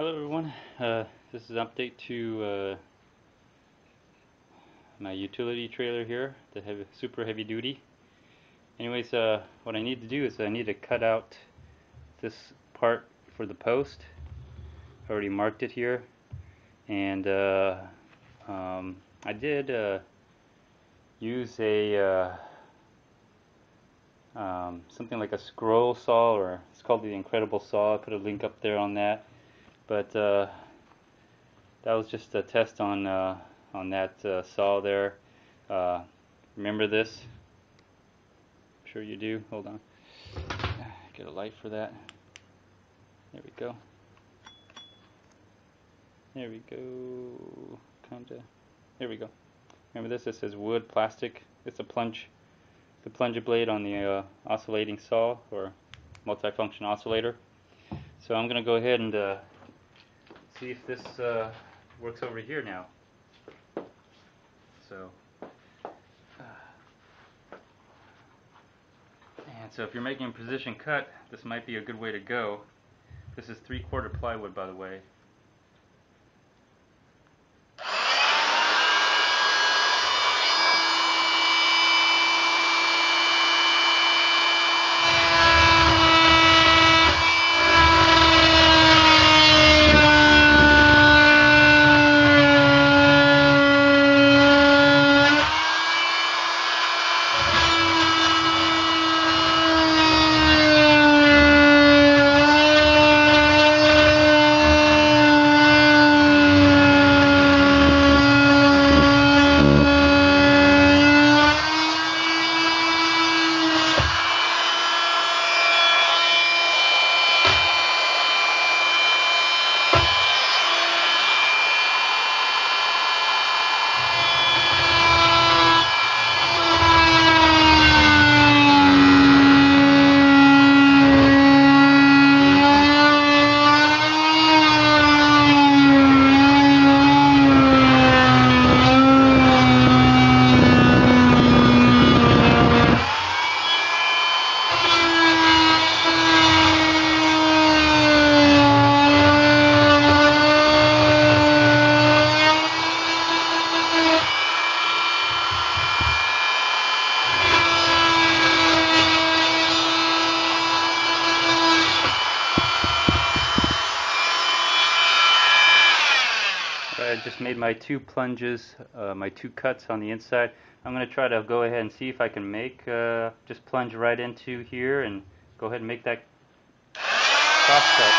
Hello everyone, this is an update to my utility trailer here, the super heavy duty. Anyways, what I need to do is I need to cut out this part for the post. I already marked it here, and I did use a something like a scroll saw, or it's called the Incredible Saw. I put a link up there on that. But that was just a test on that saw there. Remember this? I'm sure you do. Hold on. Get a light for that. There we go. There we go. Kinda. There we go. Remember this? It says wood, plastic. It's a the plunger blade on the oscillating saw, or multifunction oscillator. So I'm gonna go ahead and see if this works over here now. So, and so if you're making a precision cut, this might be a good way to go. This is 3/4 plywood, by the way. I just made my two plunges, my two cuts on the inside. I'm going to try to go ahead and see if I can make, just plunge right into here and go ahead and make that cross cut.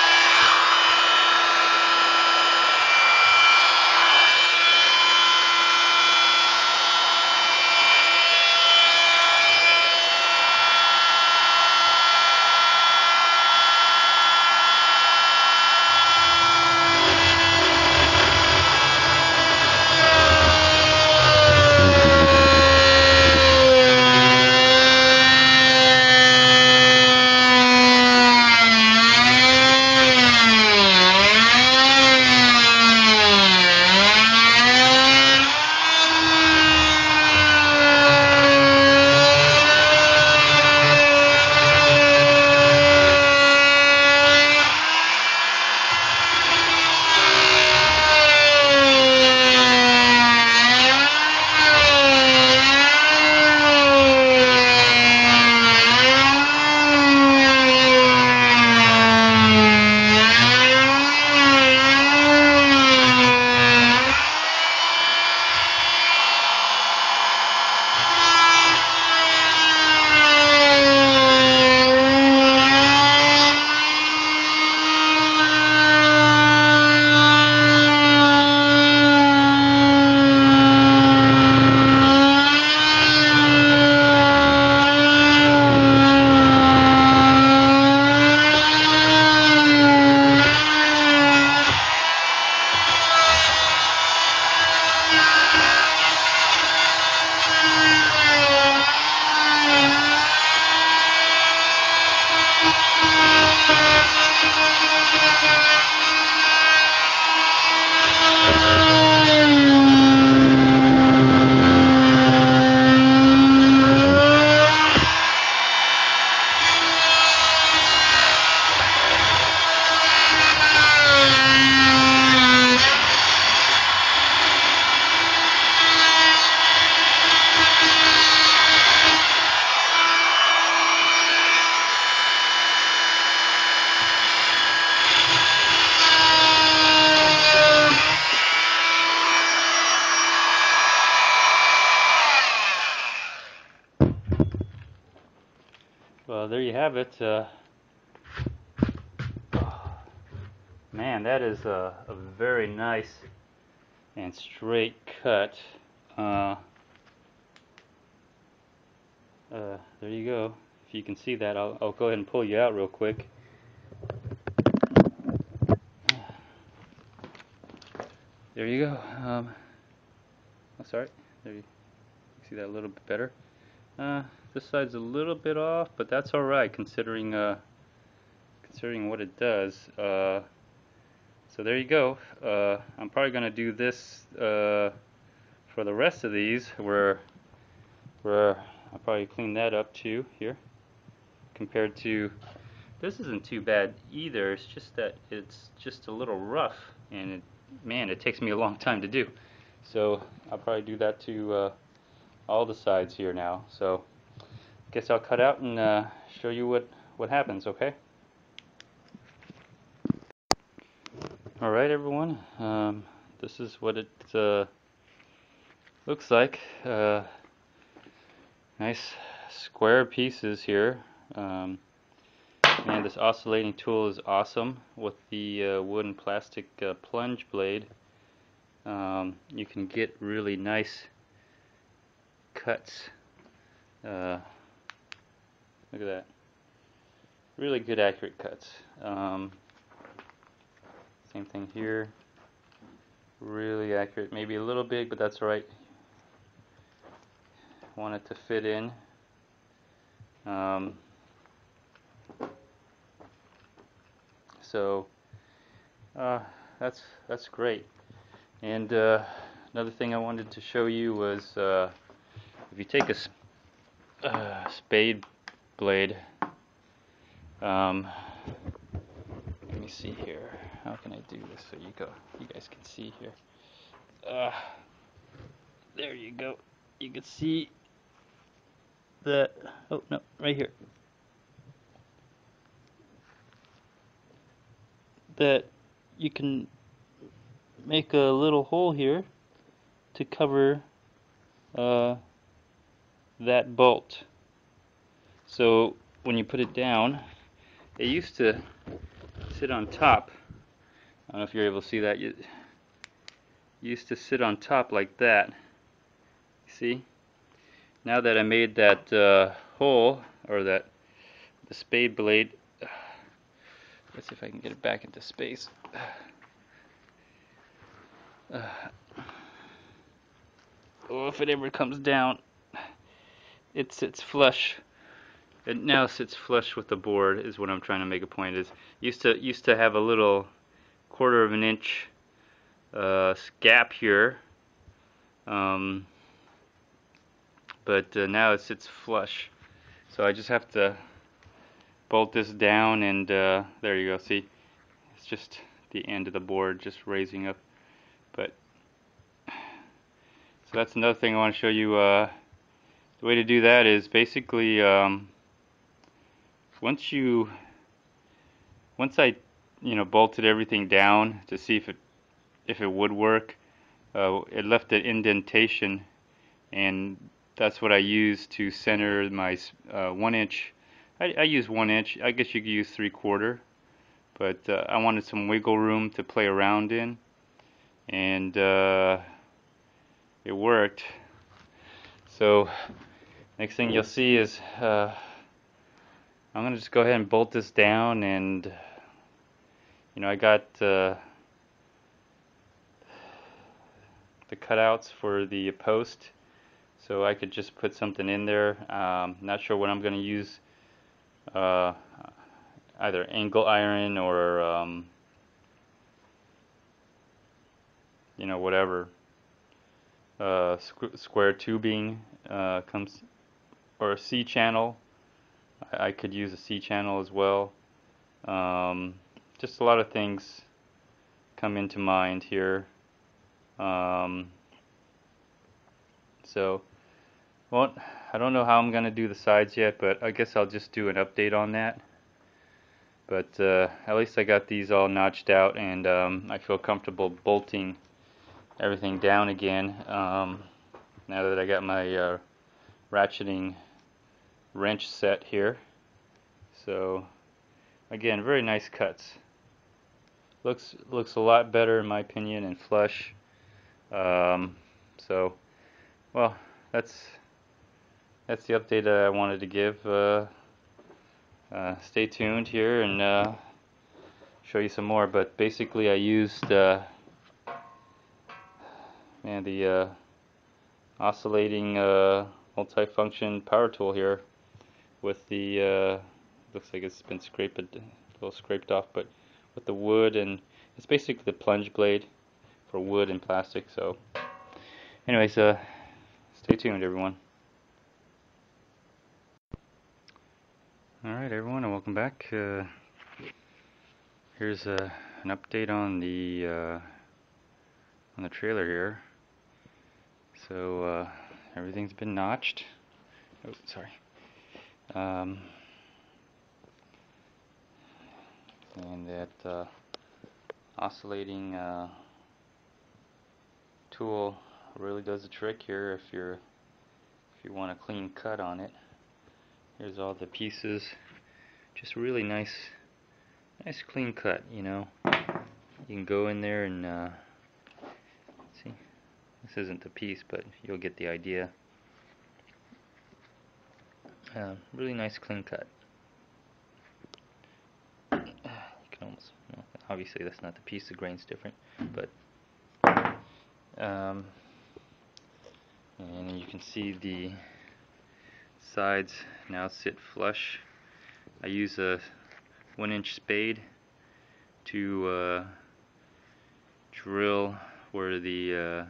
there you have it. Man, that is a very nice and straight cut. There you go. If you can see that, I'll go ahead and pull you out real quick. There you go. Oh, sorry. There you see that a little bit better. This side's a little bit off, but that's all right considering what it does. So there you go. I'm probably gonna do this for the rest of these, where I'll probably clean that up too here. Compared to this, isn't too bad either. It's just that it's just a little rough, and man, it takes me a long time to do. So I'll probably do that to all the sides here now. So I guess I'll cut out and show you what happens. Okay. All right, everyone. This is what it looks like. Nice square pieces here. And this oscillating tool is awesome with the wood and plastic plunge blade. You can get really nice cuts. Look at that. Really good accurate cuts. Same thing here. Really accurate. Maybe a little big, but that's alright. Want it to fit in. So that's great. And another thing I wanted to show you was if you take a spade blade. Let me see here. How can I do this so you guys can see here? There you go. You can see that. Oh no, right here. That you can make a little hole here to cover that bolt. So when you put it down, it used to sit on top. I don't know if you're able to see that. It used to sit on top like that. See? Now that I made that hole, or the spade blade, let's see if I can get it back into space. Oh, if it ever comes down, it sits flush. It now sits flush with the board, is what I'm trying to make a point. Is used to have a little 1/4 of an inch gap here, but now it sits flush. So I just have to bolt this down, and there you go. See, it's just the end of the board just raising up. But so that's another thing I want to show you. The way to do that is basically once I bolted everything down to see if it would work, it left an indentation, and that's what I use to center my 1 inch. I use 1 inch. I guess you could use 3/4, but I wanted some wiggle room to play around in, and it worked. So next thing you'll see is I'm gonna just go ahead and bolt this down, and I got the cutouts for the post, so I could just put something in there. Not sure what I'm gonna use, either angle iron or whatever. Square tubing comes, or a C channel. I could use a C channel as well. Just a lot of things come into mind here. So, well, I don't know how I'm gonna do the sides yet, but I guess I'll just do an update on that. But at least I got these all notched out, and I feel comfortable bolting everything down again. Now that I got my ratcheting wrench set here. So again, very nice cuts. Looks a lot better in my opinion and flush. So well, that's the update I wanted to give. Stay tuned here and show you some more. But basically, I used the oscillating multifunction power tool here with the looks like it's been a little scraped off, but with the wood, and it's basically the plunge blade for wood and plastic. So anyways, stay tuned everyone. Alright everyone, and welcome back. Here's an update on the trailer here. So everything's been notched. Oh, sorry. And that oscillating tool really does the trick here if you want a clean cut on it. Here's all the pieces. Just really nice clean cut, you know. You can go in there and see. This isn't the piece, but you'll get the idea. Really nice clean cut. You can almost, well, obviously that's not the piece, the grain's different, but and you can see the sides now sit flush. I use a 1-inch spade to drill where the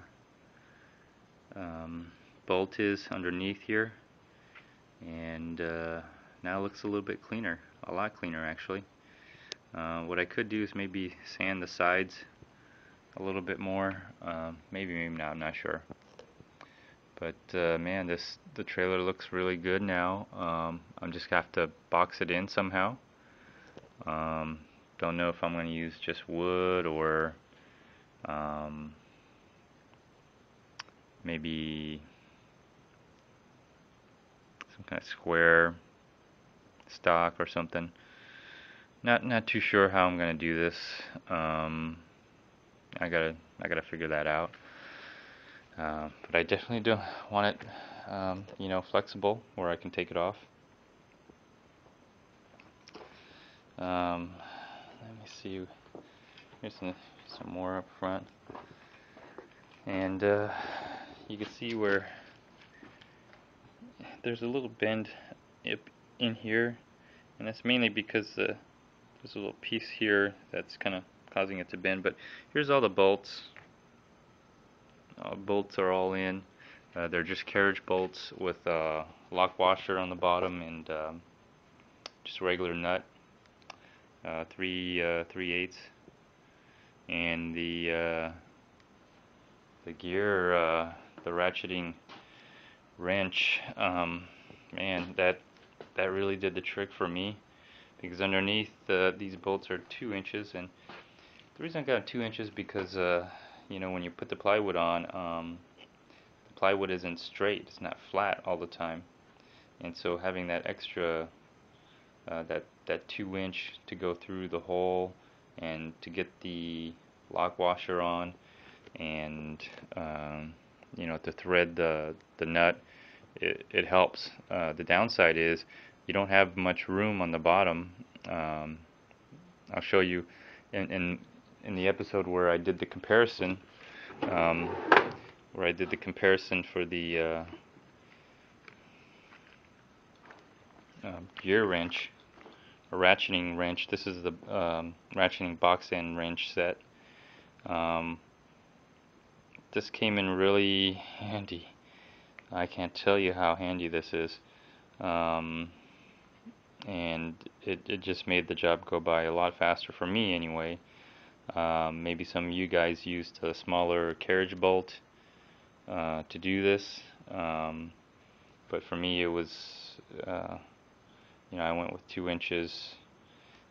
bolt is underneath here, and now it looks a little bit cleaner, a lot cleaner actually. What I could do is maybe sand the sides a little bit more, maybe not, I'm not sure. But man, the trailer looks really good now. I'm just gonna have to box it in somehow. Don't know if I'm going to use just wood or maybe some kind of square stock or something. Not too sure how I'm going to do this. I gotta figure that out. But I definitely do want it, you know, flexible where I can take it off. Let me see. Here's some more up front, and you can see where there's a little bend in here, and that's mainly because there's a little piece here that's kind of causing it to bend. But here's all the bolts. Bolts are all in. They're just carriage bolts with a lock washer on the bottom and just a regular nut, 3/8, and the gear, the ratcheting wrench. Man, that really did the trick for me, because underneath these bolts are 2 inches, and the reason I got 2 inches because you know, when you put the plywood on, the plywood isn't straight, it's not flat all the time, and so having that extra that 2-inch to go through the hole and to get the lock washer on, and you know, to thread the nut, it helps. The downside is you don't have much room on the bottom. I'll show you in the episode where I did the comparison, for the gear wrench, or ratcheting wrench. This is the ratcheting box end wrench set. This came in really handy. I can't tell you how handy this is. And it just made the job go by a lot faster for me anyway. Maybe some of you guys used a smaller carriage bolt to do this, but for me it was, you know, I went with 2 inches,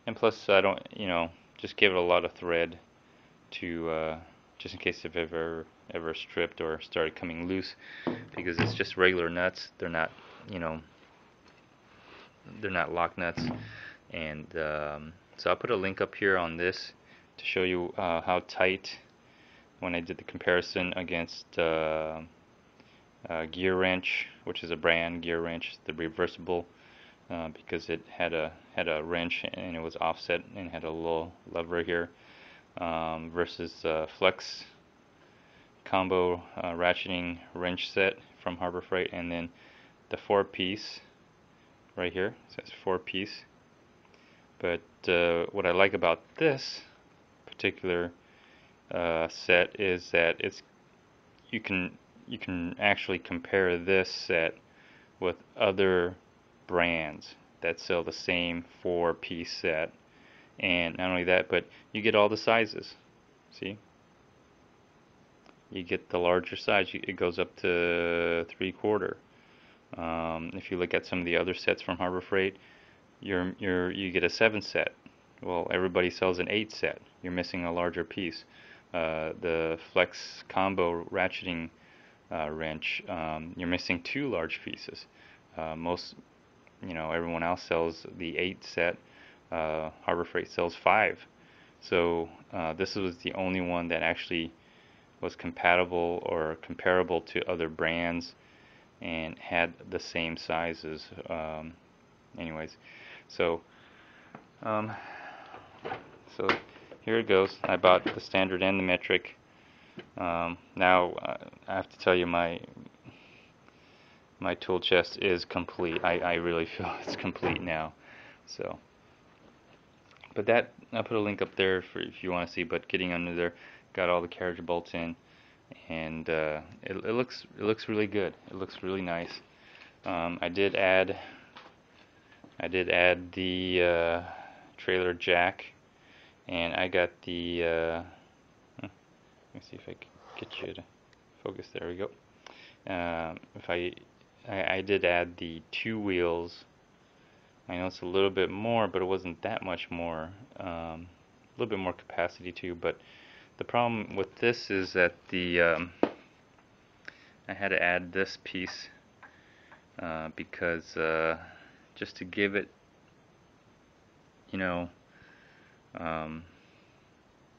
and plus I don't, you know, just give it a lot of thread to just in case if ever stripped or started coming loose, because it's just regular nuts. They're not, you know, they're not lock nuts. And so I'll put a link up here on this to show you how tight, when I did the comparison against Gear Wrench, which is a brand, Gear Wrench, the reversible, because it had a wrench and it was offset and had a little lever here, versus Flex combo ratcheting wrench set from Harbor Freight, and then the 4-piece right here. So it's 4-piece. But what I like about this particular set is that you can actually compare this set with other brands that sell the same 4-piece set, and not only that, but you get all the sizes. See, you get the larger size. It goes up to 3/4. If you look at some of the other sets from Harbor Freight, you get a 7 set. Well, everybody sells an 8 set. You're missing a larger piece. The Flex combo ratcheting wrench, you're missing 2 large pieces. Everyone else sells the 8 set. Harbor Freight sells 5. So this was the only one that actually was compatible or comparable to other brands and had the same sizes. Anyways, so so here it goes. I bought the standard and the metric. Now I have to tell you, my tool chest is complete. I really feel it's complete now. So, but that, I'll put a link up there for if you want to see. But getting under there, got all the carriage bolts in, and it looks really good. It looks really nice. I did add the trailer jack, and I got the let me see if I can get you to focus. There we go. If I did add the 2 wheels. I know it's a little bit more, but it wasn't that much more. A little bit more capacity too. But the problem with this is that I had to add this piece because just to give it,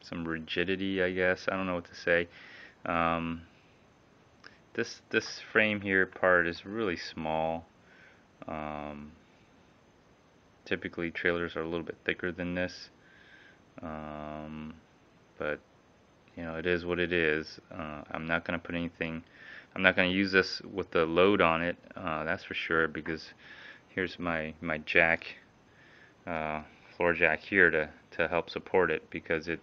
some rigidity, I guess. I don't know what to say. This frame here part is really small. Typically trailers are a little bit thicker than this, but it is what it is. I'm not going to put anything, I'm not going to use this with the load on it, that's for sure, because here's my jack, floor jack here to help support it, because it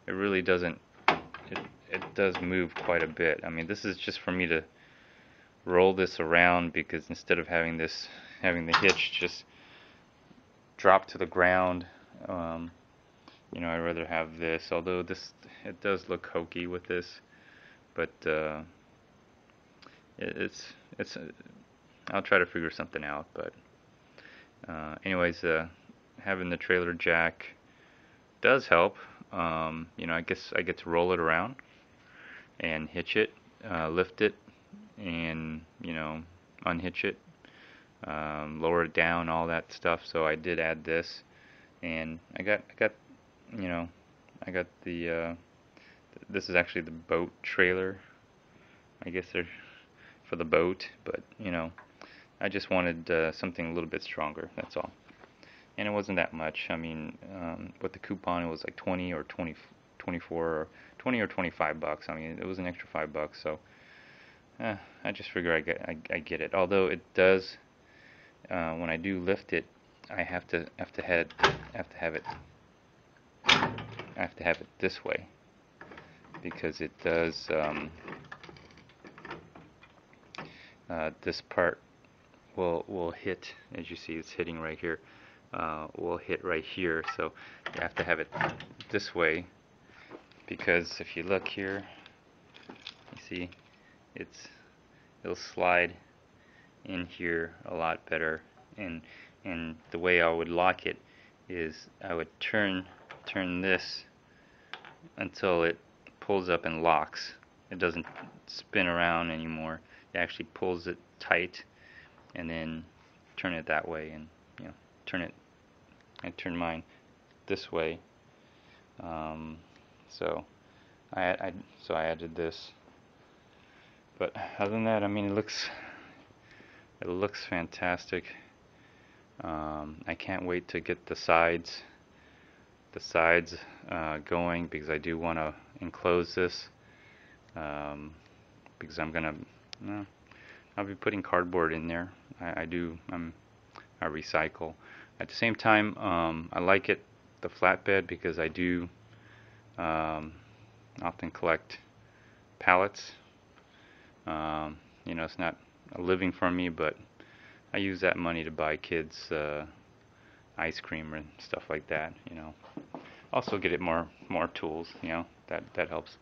really doesn't, it does move quite a bit. I mean, this is just for me to roll this around, because instead of having the hitch just drop to the ground, I'd rather have this, although it does look hokey with this, but it's I'll try to figure something out. But anyways, having the trailer jack does help. I guess I get to roll it around and hitch it, lift it, and unhitch it, lower it down, all that stuff. So I did add this, and I got the this is actually the boat trailer. I guess they're for the boat, but I just wanted something a little bit stronger, that's all. And it wasn't that much. I mean, with the coupon it was like 20 or 24 or 20 or 25 bucks. I mean, it was an extra $5, so I just figure I get it. Although it does, when I do lift it, I have to have it this way, because it does, this part will hit, as you see it's hitting right here, will hit right here, so you have to have it this way, because if you look here, you see it'll slide in here a lot better, and the way I would lock it is I would turn this until it pulls up and locks. It doesn't spin around anymore. It actually pulls it tight, and then turn it that way, and turn it I turned mine this way. Um, so I added this. But other than that, I mean, it looks fantastic. I can't wait to get the sides going, because I do want to enclose this, because I'll be putting cardboard in there. I recycle. At the same time, I like the flatbed, because I do often collect pallets. It's not a living for me, but I use that money to buy kids ice cream and stuff like that. Also get it more tools. That helps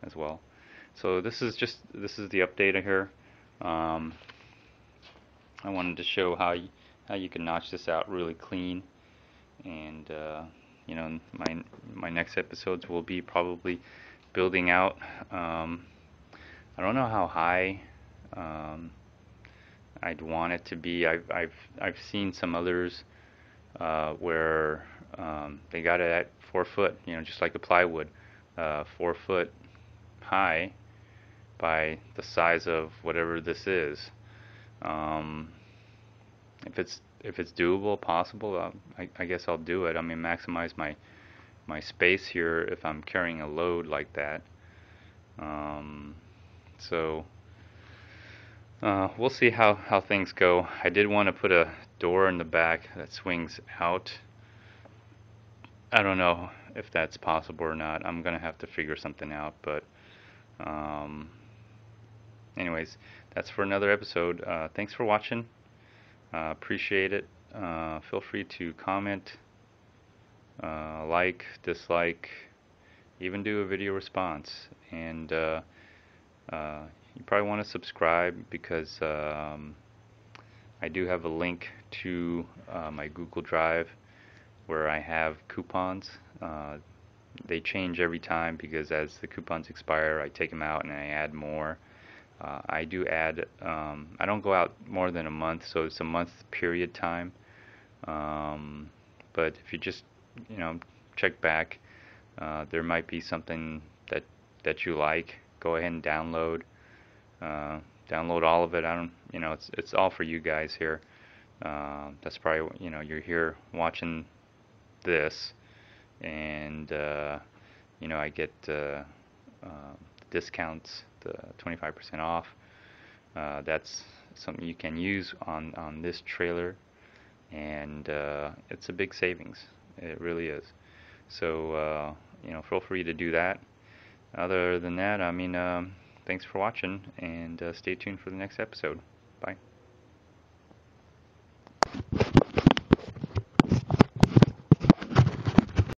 as well. So this is the update here. I wanted to show how you can notch this out really clean, and my next episodes will be probably building out. I don't know how high I'd want it to be. I've seen some others where they got it at 4 foot, just like the plywood, 4 foot high by the size of whatever this is. If it's doable, possible, I guess I'll do it. I mean, maximize my space here if I'm carrying a load like that. So we'll see how things go. I did want to put a door in the back that swings out. I don't know if that's possible or not. I'm gonna have to figure something out, but anyways, that's for another episode. Thanks for watching. Appreciate it. Feel free to comment, like, dislike, even do a video response. And you probably want to subscribe, because I do have a link to my Google Drive where I have coupons. They change every time, because as the coupons expire, I take them out and I add more. I do add, I don't go out more than a month, so it's a month period time. But if you just, check back, there might be something that you like. Go ahead and download all of it. I don't, it's all for you guys here. That's probably, you're here watching this, and I get discounts, the 25% off. That's something you can use on this trailer, and it's a big savings. It really is. So feel free to do that. Other than that, I mean, thanks for watching, and stay tuned for the next episode. Bye.